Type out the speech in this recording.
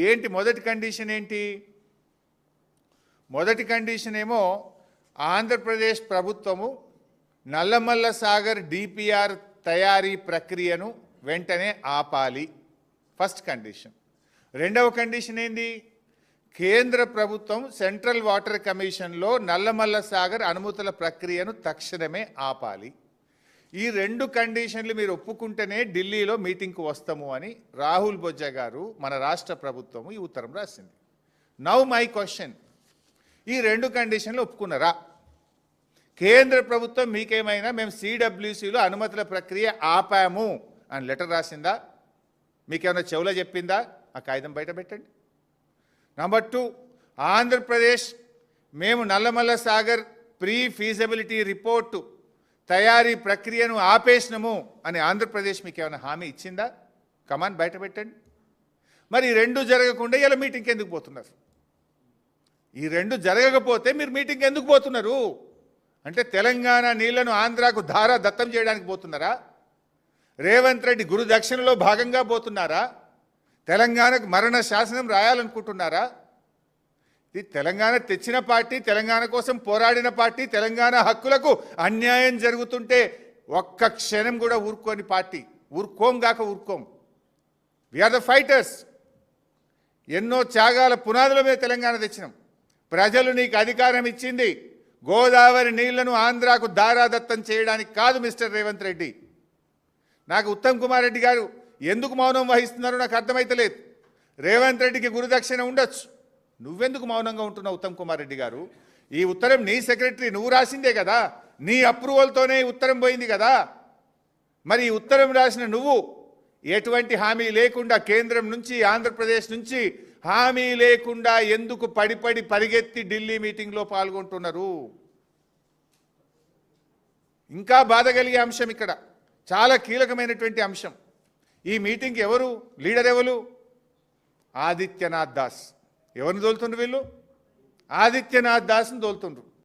ఏంటి మొదటి కండిషన్ ఏంటి? మొదటి కండిషన్ ఏమో ఆంధ్రప్రదేశ్ ప్రభుత్వము నల్లమల్ల సాగర్ డిపిఆర్ తయారీ ప్రక్రియను వెంటనే ఆపాలి, ఫస్ట్ కండిషన్. రెండవ కండిషన్ ఏంది? కేంద్ర ప్రభుత్వం సెంట్రల్ వాటర్ కమిషన్లో నల్లమల్ల సాగర్ అనుమతుల ప్రక్రియను తక్షణమే ఆపాలి. ఈ రెండు కండిషన్లు మీరు ఒప్పుకుంటేనే ఢిల్లీలో మీటింగ్కు వస్తాము అని రాహుల్ బొజ్జా గారు మన రాష్ట్ర ప్రభుత్వము ఈ ఉత్తరం రాసింది. నౌ మై క్వశ్చన్, ఈ రెండు కండిషన్లు ఒప్పుకున్నారా? కేంద్ర ప్రభుత్వం మీకేమైనా మేము సిడబ్ల్యూసిలో అనుమతుల ప్రక్రియ ఆపాము అని లెటర్ రాసిందా? మీకేమైనా చెవులో చెప్పిందా? ఆ కాగితం బయట పెట్టండి. నంబర్ 2, ఆంధ్రప్రదేశ్ మేము Nallamalla Sagar pre feasibility report తయారీ ప్రక్రియను ఆపేసినము అని ఆంధ్రప్రదేశ్ మీకు ఏమైనా హామీ ఇచ్చిందా? కమాన్ బయట పెట్టండి. మరి ఈ రెండు జరగకుండా ఇలా మీటింగ్కి ఎందుకు పోతున్నారు? ఈ రెండు జరగకపోతే మీరు మీటింగ్కి ఎందుకు పోతున్నారు? అంటే తెలంగాణ నీళ్లను ఆంధ్రాకు ధారా దత్తం చేయడానికి పోతున్నారా? రేవంత్ రెడ్డి గురు దక్షిణలో భాగంగా పోతున్నారా? తెలంగాణకు మరణ శాసనం రాయాలనుకుంటున్నారా? ఇది తెలంగాణ తెచ్చిన పార్టీ, తెలంగాణ కోసం పోరాడిన పార్టీ, తెలంగాణ హక్కులకు అన్యాయం జరుగుతుంటే ఒక్క క్షణం కూడా ఊరుకోని పార్టీ. ఊరుకోం గాక ఊరుకోం. We are the fighters. ఎన్నో త్యాగాల పునాదుల మీద తెలంగాణ తెచ్చినాం. ప్రజలు నీకు అధికారం ఇచ్చింది గోదావరి నీళ్లను ఆంధ్రాకు దారాదత్తం చేయడానికి కాదు మిస్టర్ రేవంత్ రెడ్డి. నాకు ఉత్తమ్ కుమార్ రెడ్డి గారు ఎందుకు మౌనం వహిస్తున్నారో నాకు అర్థమైతలేదు. రేవంత్ రెడ్డికి గురుదక్షిణ ఉండొచ్చు, నువ్వెందుకు మౌనంగా ఉంటున్నావు ఉత్తమ్ కుమార్ రెడ్డి గారు? ఈ ఉత్తరం నీ సెక్రటరీ నువ్వు రాసిందే కదా, నీ అప్రూవల్తోనే ఈ ఉత్తరం పోయింది కదా. మరి ఈ ఉత్తరం రాసిన నువ్వు ఎటువంటి హామీ లేకుండా కేంద్రం నుంచి ఆంధ్రప్రదేశ్ నుంచి హామీ లేకుండా ఎందుకు పడి పరిగెత్తి ఢిల్లీ మీటింగ్లో పాల్గొంటున్నారు? ఇంకా బాధ కలిగే అంశం ఇక్కడ, చాలా కీలకమైనటువంటి అంశం. ఈ మీటింగ్కి ఎవరు లీడర్? ఎవరు? ఆదిత్యనాథ్ దాస్. ఎవరిని తోలుతుండ్రు వీళ్ళు? ఆదిత్యనాథ్ దాస్ని తోలుతుండ్రు.